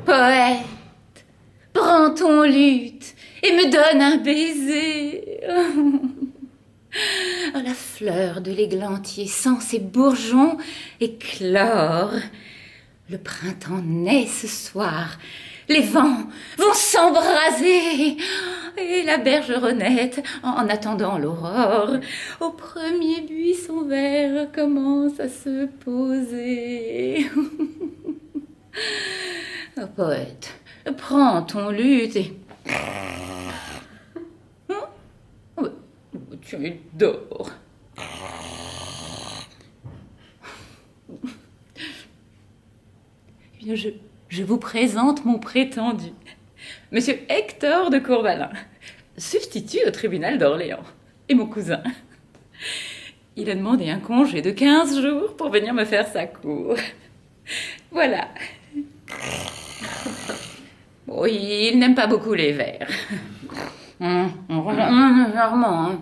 Poète, prends ton luth et me donne un baiser. Oh, la fleur de l'églantier sent ses bourgeons éclore. Le printemps naît ce soir. Les vents vont s'embraser. Et la bergeronnette, en attendant l'aurore, au premier buisson vert, commence à se poser. Oh, poète, prends ton luth et... Oh, tu dors. Eh bien, je vous présente mon prétendu, Monsieur Hector de Courbalin, substitut au tribunal d'Orléans, et mon cousin. Il a demandé un congé de 15 jours pour venir me faire sa cour. Voilà. Bon, il n'aime pas beaucoup les vers. Charmant.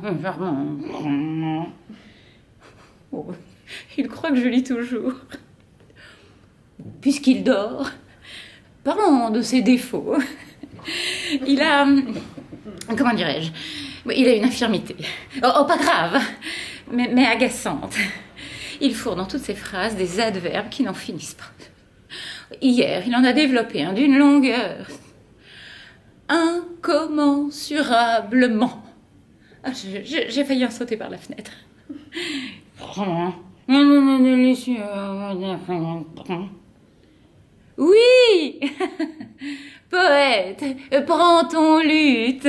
Oh, il croit que je lis toujours. Puisqu'il dort, parlons de ses défauts. Il a... Comment dirais-je? Il a une infirmité. Oh, pas grave, mais agaçante. Il fourre dans toutes ses phrases des adverbes qui n'en finissent pas. Hier, il en a développé un d'une longueur. Incommensurablement. Ah, j'ai failli en sauter par la fenêtre. Oui. Poète, prends ton luth.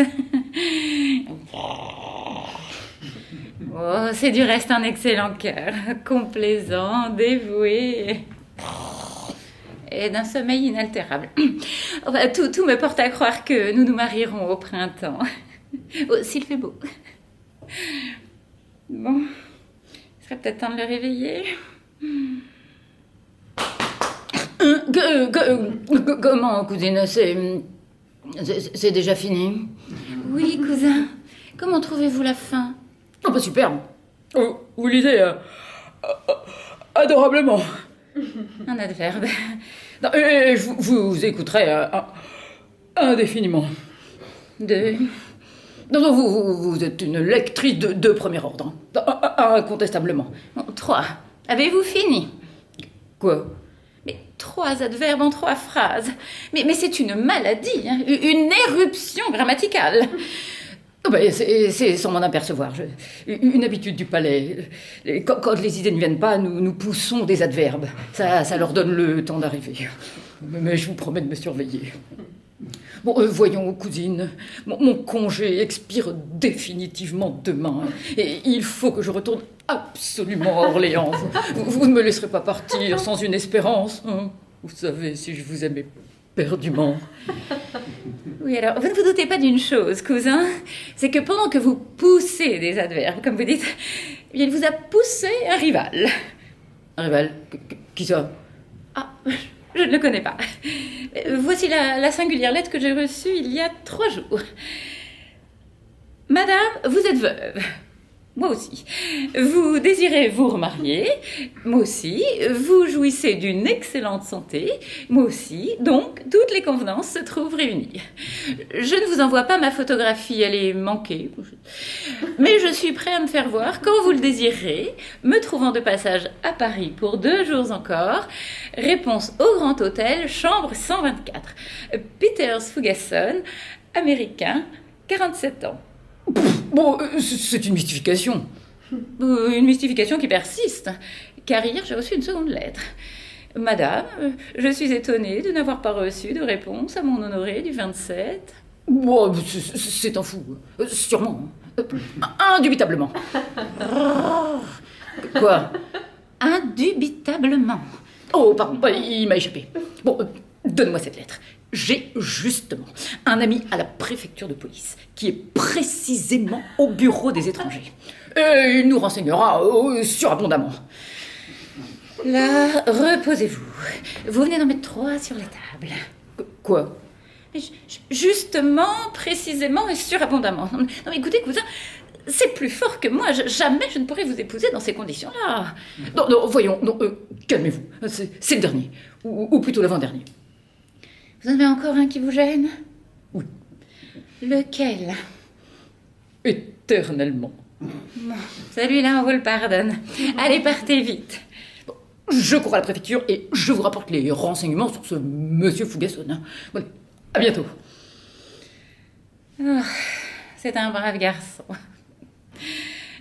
Oh, c'est du reste un excellent cœur, complaisant, dévoué et d'un sommeil inaltérable. Enfin, tout me porte à croire que nous nous marierons au printemps. Oh, s'il fait beau. Bon, il serait peut-être temps de le réveiller. Comment, cousine, c'est déjà fini? Oui, cousin. Comment trouvez-vous la fin? Oh, bah superbe. Oh, vous lisez adorablement. Un adverbe. Non, je vous écouterai indéfiniment. Non, vous êtes une lectrice de premier ordre. Incontestablement. 3. Avez-vous fini? Quoi? Mais 3 adverbes en 3 phrases. Mais c'est une maladie, hein, une éruption grammaticale. Oh ben, c'est sans m'en apercevoir. Une habitude du palais. Quand les idées ne viennent pas, nous poussons des adverbes. Ça leur donne le temps d'arriver. Mais je vous promets de me surveiller. Bon, voyons, cousine, mon congé expire définitivement demain. Et il faut que je retourne absolument à Orléans. Vous ne me laisserez pas partir sans une espérance. Hein. Vous savez, si je vous aimais perdument. Oui, alors, vous ne vous doutez pas d'une chose, cousin. C'est que pendant que vous poussez des adverbes, comme vous dites, il vous a poussé un rival. Un rival? Qui ça? Ah, je ne le connais pas. Voici la singulière lettre que j'ai reçue il y a 3 jours. Madame, vous êtes veuve. Moi aussi. Vous désirez vous remarier. Moi aussi. Vous jouissez d'une excellente santé. Moi aussi. Donc, toutes les convenances se trouvent réunies. Je ne vous envoie pas ma photographie, elle est manquée. Mais je suis prêt à me faire voir quand vous le désirerez, me trouvant de passage à Paris pour 2 jours encore. Réponse au Grand Hôtel, chambre 124. Peters Fugason, américain, 47 ans. Bon, c'est une mystification. Une mystification qui persiste, car hier j'ai reçu une seconde lettre. Madame, je suis étonnée de n'avoir pas reçu de réponse à mon honoré du 27. Bon, c'est un fou, sûrement. Indubitablement. Quoi? Indubitablement. Oh, pardon, il m'a échappé. Bon, donne-moi cette lettre. J'ai justement un ami à la préfecture de police qui est précisément au bureau des étrangers. Et il nous renseignera surabondamment. Là, reposez-vous. Vous venez d'en mettre 3 sur la table. Quoi? Justement, précisément et surabondamment. Non, mais écoutez, cousin, c'est plus fort que moi. Jamais je ne pourrais vous épouser dans ces conditions-là. Non, voyons, calmez-vous. C'est le dernier. Ou plutôt l'avant-dernier. Vous en avez encore un qui vous gêne? Oui. Lequel? Éternellement. Bon, celui-là, on vous le pardonne. Allez, partez vite. Je cours à la préfecture et je vous rapporte les renseignements sur ce monsieur Fougasson. Bon, à bientôt. Oh, c'est un brave garçon.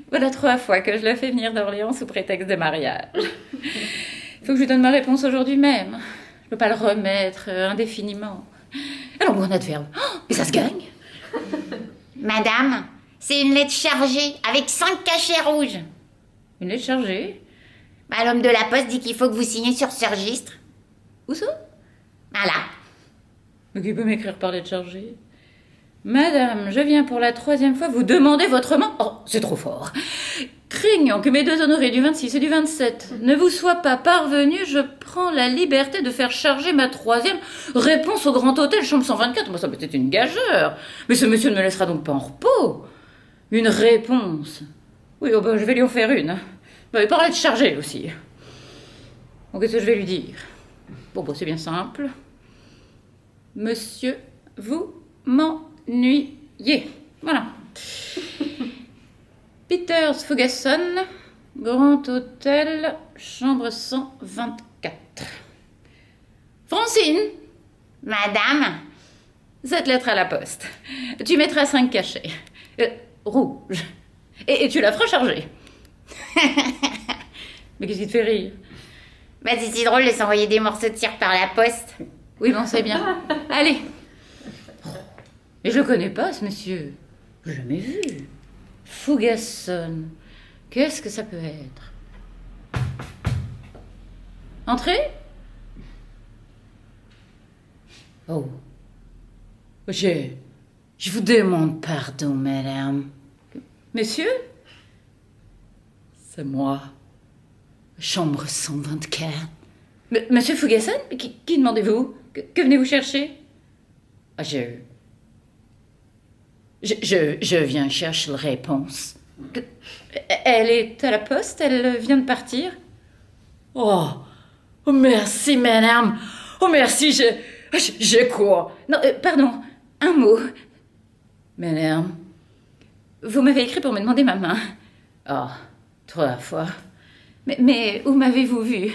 Voilà 3 fois que je le fais venir d'Orléans sous prétexte de mariage. Il faut que je lui donne ma réponse aujourd'hui même. Je ne peux pas le remettre indéfiniment. Alors, bon adverbe. Oh, mais ça se gagne. Madame, c'est une lettre chargée avec 5 cachets rouges. Une lettre chargée? Bah, l'homme de la poste dit qu'il faut que vous signiez sur ce registre. Où ça? Voilà. Mais qui peut m'écrire par lettre chargée? Madame, je viens pour la 3e fois vous demander votre main. Oh, c'est trop fort. Craignant que mes 2 honorés du 26 et du 27 ne vous soient pas parvenus, je prends la liberté de faire charger ma 3e réponse au Grand Hôtel, chambre 124. Moi, ça peut être une gageure. Mais ce monsieur ne me laissera donc pas en repos. Une réponse. Oui, oh ben, je vais lui en faire une. Bah, il parlait de charger aussi. Bon, qu'est-ce que je vais lui dire? Bon, c'est bien simple. Monsieur, vous m'ennuyez. Voilà. Peters Fougasson, Grand Hôtel, chambre 124. Francine, Madame, cette lettre à la poste. Tu mettras 5 cachets. Rouge. Et tu la feras charger. Mais qu'est-ce qui te fait rire? bah c'est si drôle de s'envoyer des morceaux de cire par la poste. Oui, bon, c'est bien. Allez. Mais je le connais pas, ce monsieur. Je l'ai jamais vu. Fougasson. Qu'est-ce que ça peut être? Entrez? Oh. Je vous demande pardon, madame. Messieurs? C'est moi. Chambre 124. Monsieur Fougasson? Qui demandez-vous? Que venez-vous chercher? Ah, je viens chercher la réponse. Elle est à la poste? Elle vient de partir? Oh, merci, madame. Oh, merci, je cours. Non, pardon, un mot. Madame. Vous m'avez écrit pour me demander ma main. Oh, 3 fois. Mais où m'avez-vous vu?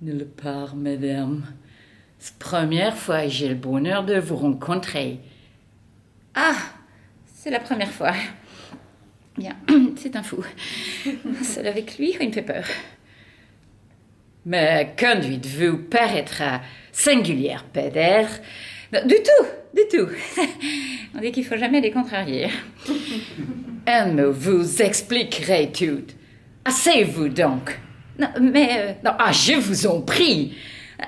Nulle part, madame. C'est la première fois que j'ai le bonheur de vous rencontrer. Ah, c'est la première fois. Bien, c'est un fou. Seul avec lui, il me fait peur. Ma conduite vous paraîtra singulière, peut-être. Non, du tout. On dit qu'il faut jamais les contrarier. Un mot vous expliquerai tout. Asseyez-vous donc. Non, mais... Non, je vous en prie.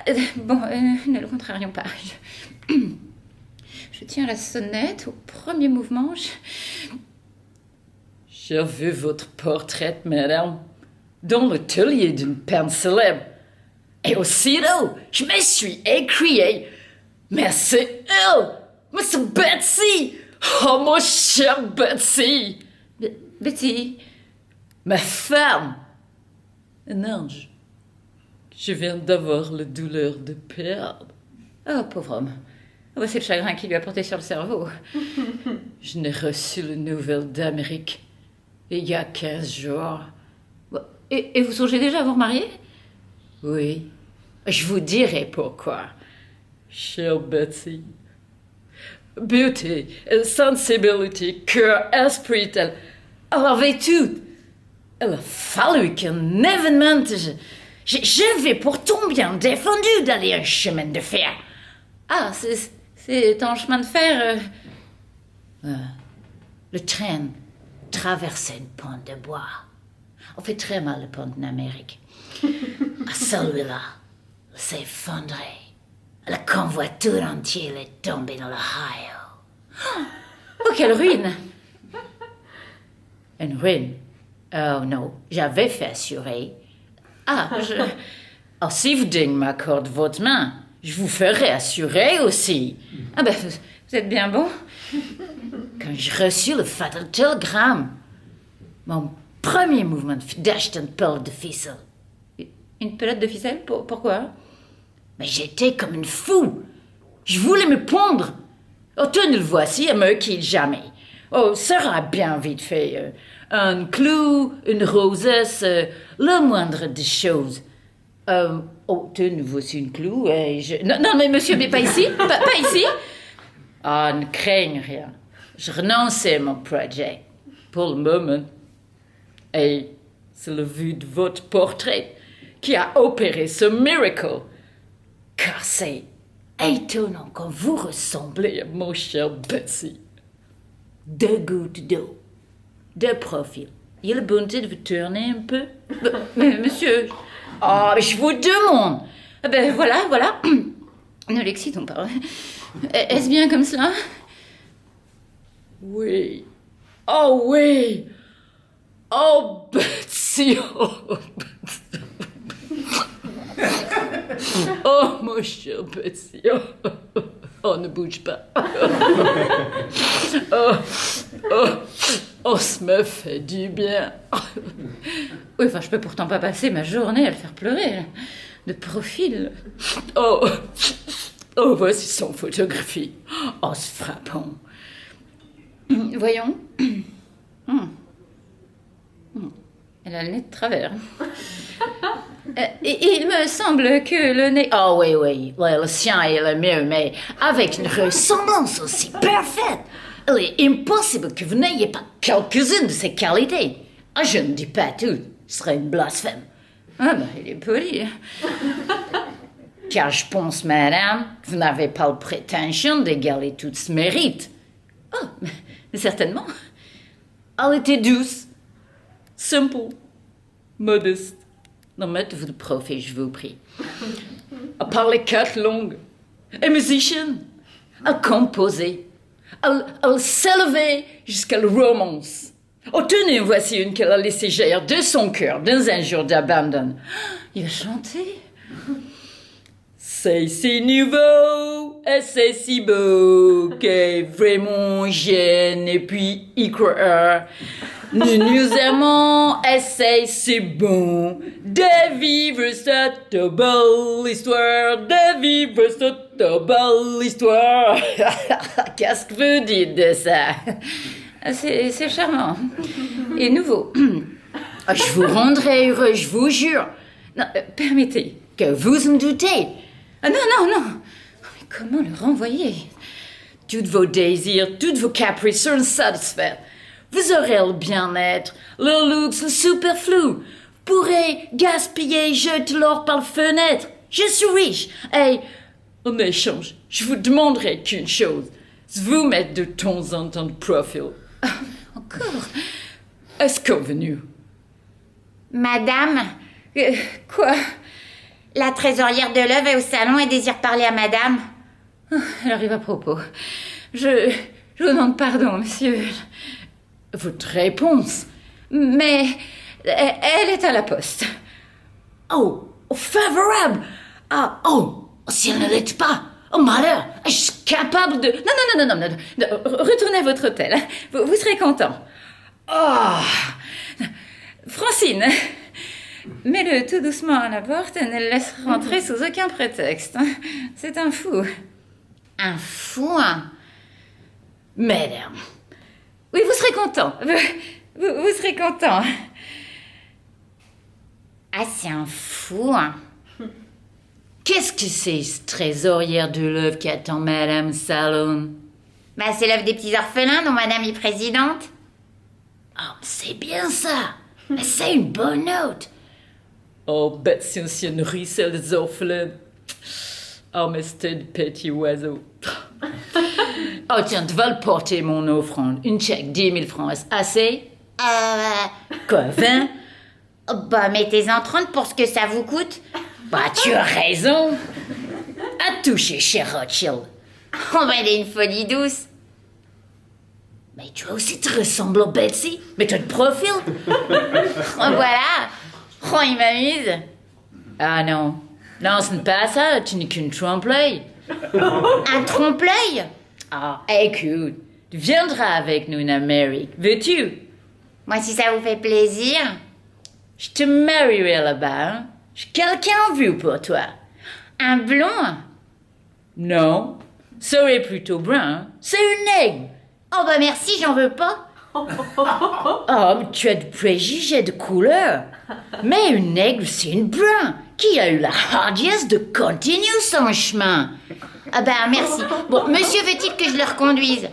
Ne le contrarions pas. Je tiens la sonnette au premier mouvement. J'ai vu votre portrait, madame, dans l'atelier d'une peintre célèbre. Et aussitôt, je me suis écrié, mais c'est elle, mais c'est Betsy. Oh, mon cher Betsy. Betty. Ma femme. Un ange. Je viens d'avoir la douleur de perdre. Oh, pauvre homme. Oh, c'est le chagrin qui lui a porté sur le cerveau. Je n'ai reçu la nouvelle d'Amérique il y a 15 jours. Et vous songez déjà à vous remarier? Oui. Je vous dirai pourquoi. Chère Betsy. Beauté, sensibilité, cœur, esprit, elle avait tout. Il a fallu qu'un événement... J'avais pourtant bien défendu d'aller un chemin de fer. Ah, c'est un chemin de fer... Le train traversait une pente de bois. On fait très mal le pont en Amérique. Celui-là s'est effondré. Le convoi tout entier est tombé dans l'Ohio. Oh, quelle ruine! Une ruine? Oh non, j'avais fait assurer. Oh, si vous daignez m'accorder votre main, je vous ferai assurer aussi. Ah ben, vous êtes bien bon. Quand j'ai reçu le fatal télégramme, mon premier mouvement fut d'acheter une pelote de ficelle. Une pelote de ficelle? Pourquoi? Mais j'étais comme une fou. Je voulais me pondre. Oh, tenez le voici, elle me quitte jamais. Oh, sera bien vite fait. Un clou, une rosesse, le moindre des choses. Oh, tenez, voici une clou. Non, mais monsieur, mais pas ici. Pas ici. Ah, ne craignez rien. Je renonce à mon projet. Pour le moment. Et c'est le vue de votre portrait qui a opéré ce miracle. Car c'est étonnant quand vous ressemblez à mon cher Betsy. 2 gouttes d'eau, de profil. Il y a la bonté de vous tourner un peu? Mais monsieur... Ah, mais je vous demande. Ben voilà. Ne l'excitons pas. Est-ce bien comme cela? Oui. Oh oui. Oh, Betsy. Oh, mon cher Betsy. Oh, ne bouge pas. Oh, ça me fait du bien. Oui, enfin, je peux pourtant pas passer ma journée à le faire pleurer. De profil. Oh, voici son photographie. Oh, c'est frappant. Voyons. Elle a le nez de travers. Et il me semble que le nez... Oh oui, le sien est le mieux, mais avec une ressemblance aussi parfaite, il est impossible que vous n'ayez pas quelques-unes de ces qualités. Ah, je ne dis pas tout, ce serait une blasphème. Ah ben, il est poli. Car je pense, madame, que vous n'avez pas la prétention d'égaler tout ce mérite. Oh, mais certainement. Elle était douce, simple, modeste. Non, mettez-vous de profil, je vous prie. Elle parlait 4 langues. Elle est musicienne. Elle composait. Elle s'élevait jusqu'à la romance. Oh, tenez, voici une qu'elle a laissée jaillir de son cœur dans un jour d'abandon. Il a chanté. C'est si nouveau et c'est si beau que vraiment je ne puis y croire. Nous nous aimons et c'est si bon de vivre cette belle histoire, de vivre cette belle histoire. Qu'est-ce que vous dites de ça? C'est charmant. Et nouveau. Je vous rendrai heureux, je vous jure. Non, permettez. Que vous en doutez. Ah, non. Mais comment le renvoyer? Tous vos désirs, toutes vos caprices seront satisfaits. Vous aurez le bien-être, le luxe, le superflu. Vous pourrez gaspiller, jeter l'or par la fenêtre. Je suis riche et, en échange, je vous demanderai qu'une chose. Vous mettre de temps en temps de profil. Encore? Est-ce convenu? Madame, Quoi? la trésorière de l'œuvre est au salon et désire parler à madame. Elle arrive à propos. Je vous demande pardon, monsieur. Votre réponse? Mais elle est à la poste. Oh, favorable! Si elle ne l'est pas, oh malheur, je suis capable de... Non. Retournez à votre hôtel. Vous serez content. Oh! Francine, mets-le tout doucement à la porte et ne le laisse rentrer sous aucun prétexte. C'est un fou. Un fou, hein? Madame. Oui, vous serez content. Vous serez content. Ah, c'est un fou, hein? Qu'est-ce que c'est, ce trésorière de l'œuvre qui attend Madame Salon? Bah, c'est l'œuvre des petits orphelins dont madame est présidente. Oh, c'est bien ça. Mais c'est une bonne note. Oh, Betsy, ancienne ruisselle des orphelins. Oh, mais c'était de petits oiseaux. Oh, tiens, tu vas le porter, mon offrande. Une chèque, 10 000 francs. Est-ce assez? Quoi, 20? Bah, mettez-en 30 pour ce que ça vous coûte. Bah, tu as raison. À toucher, cher Rothschild. On va aller une folie douce. Mais tu as aussi te ressembles à Betsy. Mais tu as le profil. Voilà. Oh, il m'amuse. Ah non. Non, ce n'est pas ça. Tu n'es qu'une trompe-l'œil. Un trompe-l'œil? Ah, écoute. Tu viendras avec nous en Amérique. Veux-tu? Moi, si ça vous fait plaisir. Je te marierai là-bas. Hein? J'ai quelqu'un en vue pour toi. Un blond? Non, ça est plutôt brun. C'est une aigle. Oh bah merci, j'en veux pas. Oh, mais tu as du préjugé de couleur. Mais une aigle, c'est une brun qui a eu la hardiesse de continuer son chemin. Ah bah merci. Bon, monsieur veut-il que je le reconduise?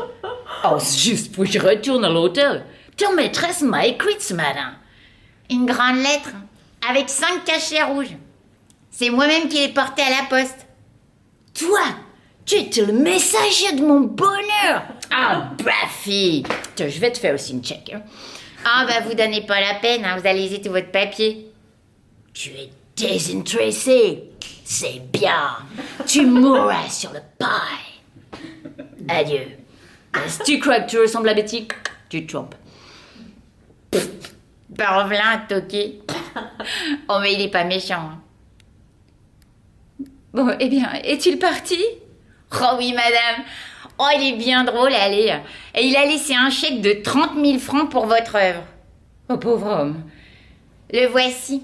Oh, c'est juste pour que je retourne à l'hôtel. Ta maîtresse m'a écrit ce matin. Une grande lettre avec 5 cachets rouges. C'est moi-même qui l'ai portée à la poste. Toi, tu es le messager de mon bonheur. Ah, Braffy. Tiens, je vais te faire aussi une check. Hein. Ah bah vous donnez pas la peine, hein, vous allez tout votre papier. Tu es désintéressé. C'est bien. Tu mourras sur le paille. Adieu. Si tu crois que tu ressembles à Betty, tu te trompes. Ben voilà, toqué. Oh mais il est pas méchant. Hein. Bon, eh bien, est-il parti? Oh oui madame. Oh il est bien drôle, allez. Et il a laissé un chèque de 30 000 francs pour votre œuvre. Oh, pauvre homme. Le voici.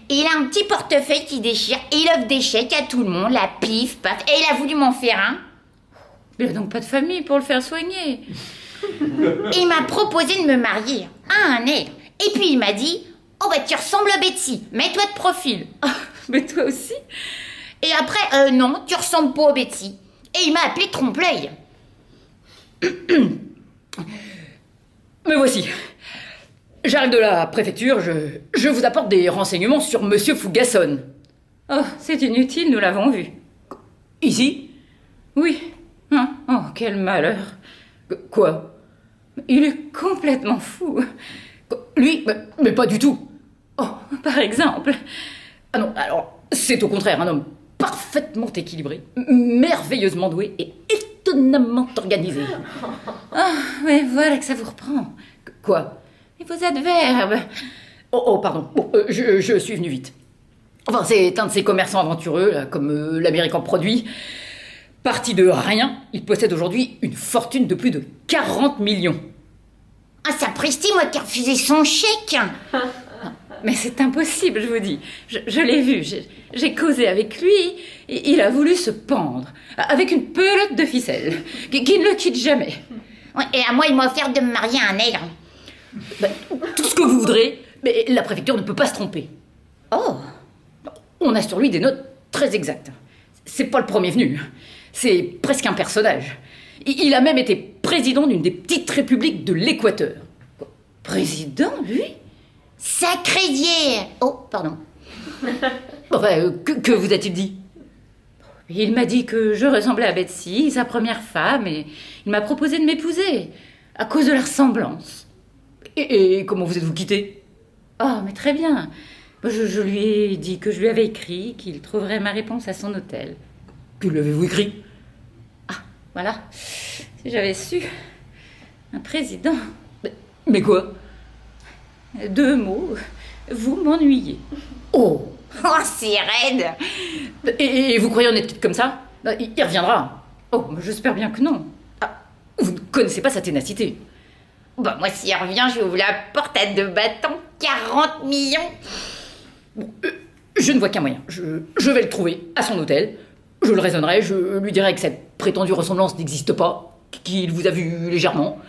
Il a un petit portefeuille qui déchire et il offre des chèques à tout le monde, la pif, paf. Et il a voulu m'en faire un. Il n'a donc pas de famille pour le faire soigner. Et il m'a proposé de me marier à un nègre. Et puis il m'a dit, oh bah tu ressembles à Betsy, mets-toi de profil. Ah, mais toi aussi? Et après, non, tu ressembles pas à Betsy. Et il m'a appelé trompe-l'œil. Me voici. J'arrive de la préfecture, je vous apporte des renseignements sur Monsieur Fougasson. Oh, c'est inutile, nous l'avons vu. Ici? Oui. Hein? Oh, quel malheur. Quoi? Il est complètement fou. Lui? Mais pas du tout. Oh, par exemple. Ah non, alors, c'est au contraire un homme parfaitement équilibré, merveilleusement doué et étonnamment organisé. Ah, mais voilà que ça vous reprend. Quoi? Et vos adverbes. Oh, pardon. Bon, je suis venu vite. Enfin, c'est un de ces commerçants aventureux, là, comme l'Américain produit. Parti de rien, il possède aujourd'hui une fortune de plus de 40 millions. Ah, sapristi, moi qui refusais son chèque. Mais c'est impossible, je vous dis. Je l'ai vu, j'ai causé avec lui, et il a voulu se pendre, avec une pelote de ficelle, qui ne le quitte jamais. Ouais, et à moi, il m'a offert de me marier à un nègre. Tout ce que vous voudrez, mais la préfecture ne peut pas se tromper. Oh, On a sur lui des notes très exactes. C'est pas le premier venu. C'est presque un personnage. Il a même été président d'une des petites républiques de l'Équateur. président, lui? Sacré Dieu. Oh, pardon. Enfin, que vous a-t-il dit? Il m'a dit que je ressemblais à Betsy, sa première femme, et il m'a proposé de m'épouser, à cause de la ressemblance. Et comment vous êtes-vous quittés? Oh, mais très bien. Je lui ai dit que je lui avais écrit, qu'il trouverait ma réponse à son hôtel. Que lui avez-vous écrit? Ah, voilà. Si j'avais su. Un président. Mais quoi? 2 mots. Vous m'ennuyez. Oh! Oh, c'est raide. Et vous croyez en être comme ça? Il reviendra. Oh, mais j'espère bien que non. Ah, vous ne connaissez pas sa ténacité. Bah, moi, s'il revient, je vais ouvrir la porte à 2 bâtons. 40 millions. Bon, je ne vois qu'un moyen. Je vais le trouver à son hôtel. Je le raisonnerai, je lui dirai que cette prétendue ressemblance n'existe pas, qu'il vous a vu légèrement,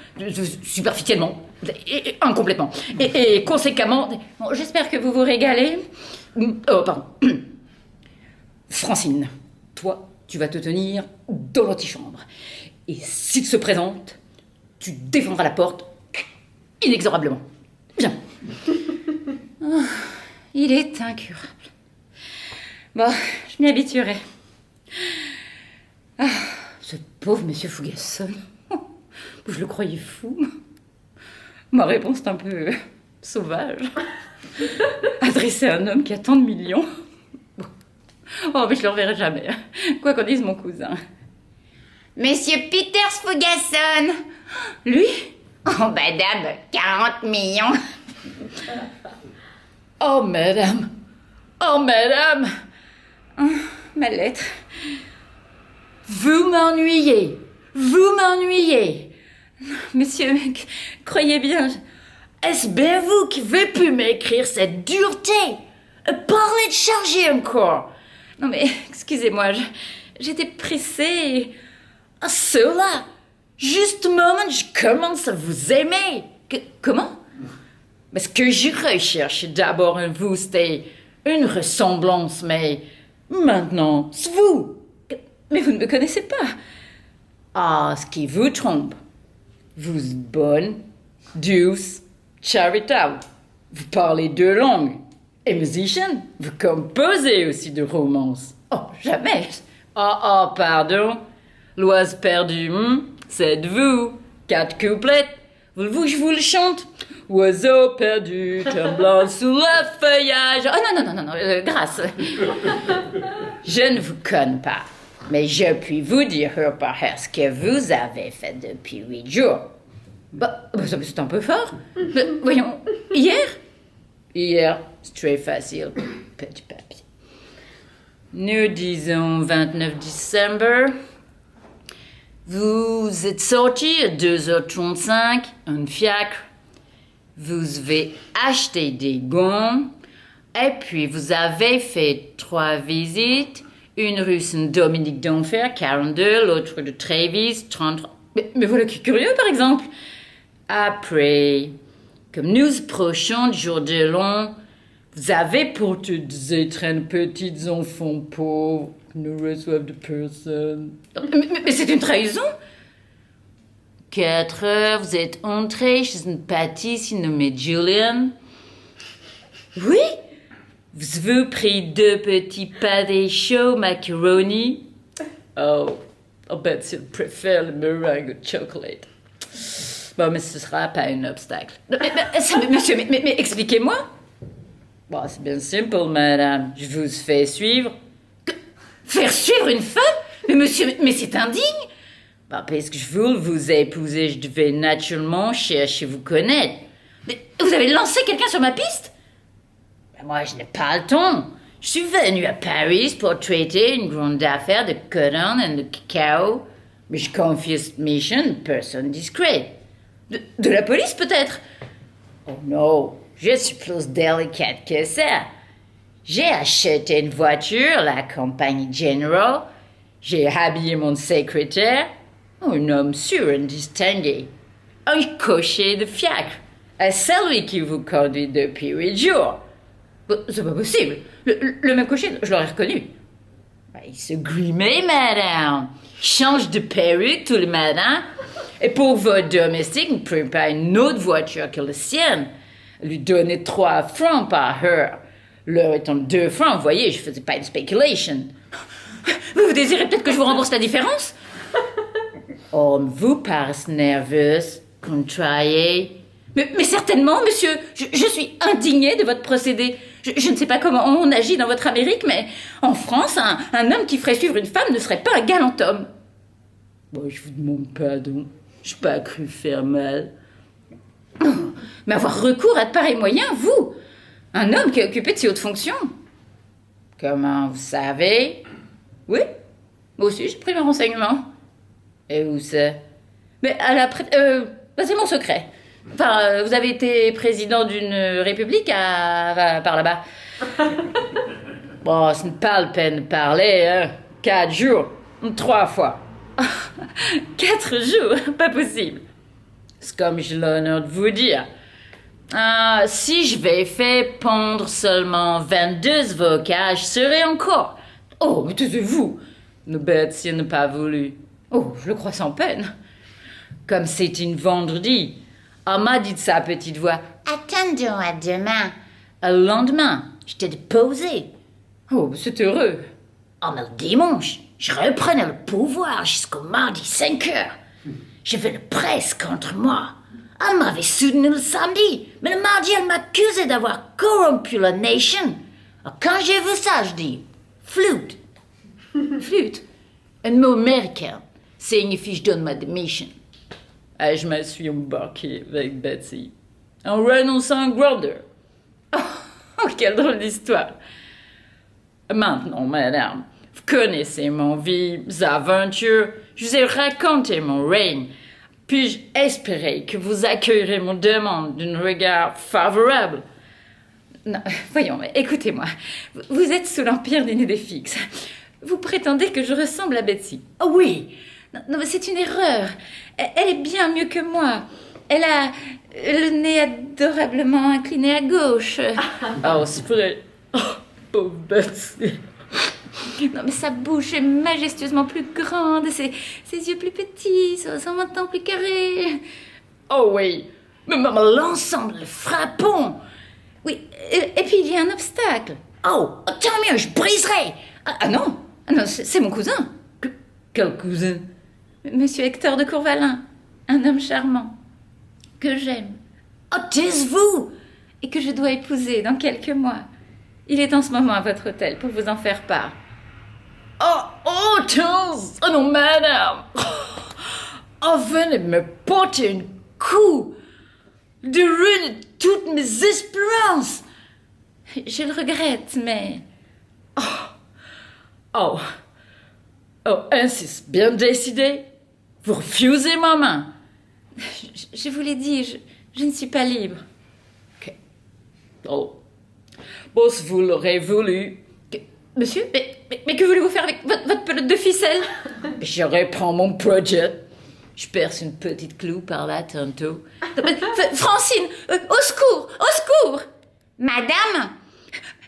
superficiellement, et incomplètement. Et conséquemment... Bon, j'espère que vous vous régalez. Oh, pardon. Francine, toi, tu vas te tenir dans l'antichambre. Et s'il se présente, tu défendras la porte inexorablement. Viens. Oh, il est incurable. Bon, je m'y habituerai. Ah, ce pauvre monsieur Fougasson. Je le croyais fou. Ma réponse est un peu sauvage. Adressée à un homme qui a tant de millions. Oh, mais je le reverrai jamais. Quoi qu'en dise mon cousin. Monsieur Peters Fougasson. Lui? Oh, madame, 40 millions. Oh, madame. Oh, madame. Oh, ma lettre. Vous m'ennuyez. Vous m'ennuyez. Monsieur, croyez bien... Est-ce bien vous qui avez pu m'écrire cette dureté? Parlez de charger encore. Non mais, excusez-moi, j'étais pressée. Ah, cela! Justement, je commence à vous aimer. Comment? Mais ce que je recherche d'abord en vous, c'était une ressemblance, mais maintenant, c'est vous. Mais vous ne me connaissez pas. Ah, ce qui vous trompe. Vous êtes bonne, douce, charitable. Vous parlez deux langues. Et musicienne, vous composez aussi de romances. Oh, jamais. Oh, pardon. L'oise perdue, c'est de vous. 4 couplets. Voulez-vous que je vous le chante? Oiseau perdu, tremblant sous le feuillage. Oh non, grâce. Je ne vous connais pas, mais je puis vous dire par ce que vous avez fait depuis 8 jours. Bah, c'est un peu fort. Mais, voyons, hier? Hier, c'est très facile, petit papier. Nous disons 29 décembre. Vous êtes sorti à 2h35, un fiacre. Vous avez acheté des gants. Et puis, vous avez fait 3 visites. Une rue Saint-Dominique d'Enfer, 42. L'autre de Trévise, 33. Mais voilà qui est curieux, par exemple. Après, comme nous approchons du jour de l'an, vous avez pour toutes étrennes petits enfants pauvres qui ne reçoivent de personne. Mais c'est une trahison. 4 heures, vous êtes entré chez une pâtissière nommée Julian. Oui? Vous avez pris 2 petits pâtés chauds macaroni. Oh, Betsy préfère le meringue au chocolat. Bon, mais ce sera pas un obstacle. Monsieur, mais expliquez-moi. Bon, c'est bien simple, madame. Je vous fais suivre. Faire suivre une femme? Mais monsieur, mais c'est indigne. Bah, parce que je veux vous épouser, je devais naturellement chercher vous connaître. Mais vous avez lancé quelqu'un sur ma piste? Ben, moi, je n'ai pas le temps. Je suis venue à Paris pour traiter une grande affaire de cotton et de cacao. Mais je confie cette mission à une personne discrète. De la police, peut-être? Oh non, je suis plus délicate que ça. J'ai acheté une voiture à la compagnie General. J'ai habillé mon secrétaire. Un homme sûr et distingué. Un cocher de fiacre. Et celui qui vous conduit depuis 8 jours. C'est pas possible. Le même cocher, je l'aurais reconnu. Il se grimait, madame. Il change de perruque tous les matins. Et pour votre domestique, ne prenez pas une autre voiture que la sienne. Lui donnez 3 francs par heure. L'heure étant 2 francs, vous voyez, je faisais pas une spéculation. Vous désirez peut-être que je vous rembourse la différence? Oh, vous paraissez nerveuse, contrariée. Mais certainement, monsieur, je suis indignée de votre procédé. Je ne sais pas comment on agit dans votre Amérique, mais en France, un homme qui ferait suivre une femme ne serait pas un galant homme. Bon, je vous demande pardon. Je n'ai pas cru faire mal. Mais avoir recours à de pareils moyens, vous, un homme qui est occupé de si hautes fonctions. Comment vous savez? Oui, moi aussi j'ai pris mes renseignements. Et où ça? Mais à la c'est mon secret. Enfin, vous avez été président d'une république par là-bas. Bon, ce n'est pas la peine de parler, hein. 4 jours, 3 fois. 4 jours, pas possible. C'est comme j'ai l'honneur de vous dire. Si je vais faire pondre seulement 22 avocats, je serai encore. Oh, mais taisez-vous. Nos bêtes, si elle n'a pas voulu. Oh, je le crois sans peine. Comme c'est une vendredi, elle m'a dit de sa petite voix. Attendons à demain. Le lendemain, je t'ai déposé. Oh, c'est heureux. Oh, mais le dimanche, je reprenais le pouvoir jusqu'au mardi 5 heures. J'avais la presse contre moi. Elle m'avait soutenu le samedi, mais le mardi, elle m'accusait d'avoir corrompu la nation. Alors, quand j'ai vu ça, je dis, flûte. Flûte? Un mot américain signifie je donne ma démission. Et je me suis embarqué avec Betsy en renonçant à grandeur. Oh, quelle drôle d'histoire. Maintenant, madame, vous connaissez mon vie, mes aventures. Je vous ai raconté mon règne. Puis-je espérer que vous accueillerez mon demande d'un regard favorable? Non, voyons, écoutez-moi. Vous êtes sous l'empire d'une idée fixe. Vous prétendez que je ressemble à Betsy. Oh oui. Non, mais c'est une erreur. Elle est bien mieux que moi. Elle a le nez adorablement incliné à gauche. Oh, c'est vrai. Oh, pauvre Betsy. Non, mais sa bouche est majestueusement plus grande, ses yeux plus petits, son menton plus carré. Oh oui, mais l'ensemble est frappant. Oui, et puis il y a un obstacle. Oh, tant mieux, je briserai. Non, c'est mon cousin. Quel cousin? Monsieur Hector de Courvalin, un homme charmant, que j'aime. Oh, taisez-vous. Et que je dois épouser dans quelques mois. Il est en ce moment à votre hôtel pour vous en faire part. Oh, Charles! Oh non, madame! Oh, venez me porter un coup! De ruiner toutes mes espérances! Je le regrette, mais... Oh, ainsi c'est bien décidé. Vous refusez ma main. Je vous l'ai dit, je ne suis pas libre. Ok. Oh. Bon, si vous l'aurez voulu. Monsieur, mais que voulez-vous faire avec votre pelote de ficelle? Je reprends mon projet. Je perce une petite clou par là tantôt. Francine, au secours, au secours! Madame,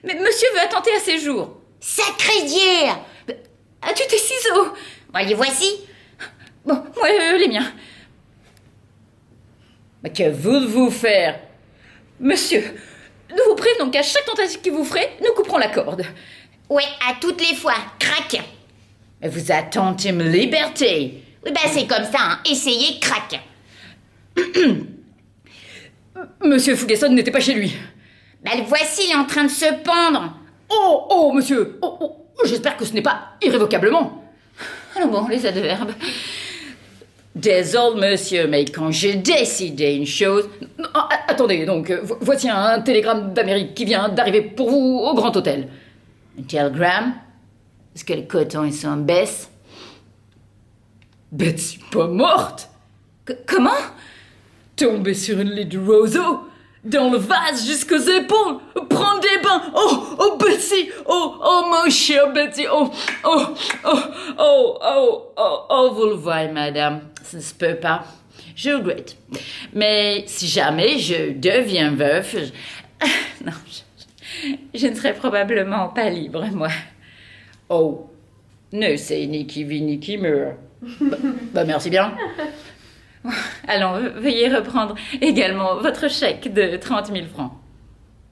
Mais monsieur veut attenter à ses jours. sacré Dieu. As-tu tes ciseaux? Bon, les voici. Bon, moi, les miens. Mais que voulez-vous faire? Monsieur, nous vous prévenons qu'à chaque tentative que vous ferez, nous couperons la corde. Ouais, à toutes les fois. Crac. Mais vous attentez ma liberté. Oui, ben c'est comme ça, hein. Essayez, crac. Monsieur Fougasson n'était pas chez lui. Ben le voici, il est en train de se pendre. Oh, monsieur. J'espère que ce n'est pas irrévocablement. Alors bon, les adverbes. Désolé, monsieur, mais quand j'ai décidé une chose... Attendez, donc, voici un télégramme d'Amérique qui vient d'arriver pour vous au Grand Hôtel. Un télégramme? Est-ce que les cotons, ils sont en baisse? Betsy pas morte. Comment? Tombée sur une lit de roseau, dans le vase jusqu'aux épaules, prendre des bains. Oh, Betsy. Oh, mon cher Betsy. Oh, vous le voyez, madame. Ça ne se peut pas. Je regrette. Mais si jamais je deviens veuf, Non, je ne serai probablement pas libre, moi. Oh, ne c'est ni qui vit ni qui meurt. Bah, merci bien. Allons, veuillez reprendre également votre chèque de 30 000 francs.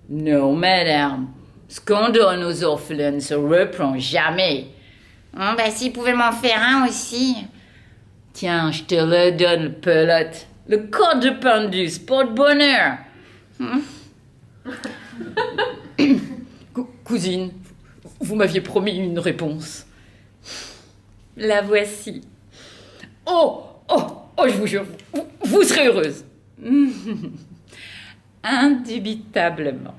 Non, madame. Ce qu'on donne aux orphelins ne se reprend jamais. Oh, ben s'il pouvait m'en faire un aussi. Tiens, je te le donne, le pelote. Le code de pendus, porte-bonheur. Cousine, vous m'aviez promis une réponse. La voici. Oh, je vous jure, vous serez heureuse. Indubitablement.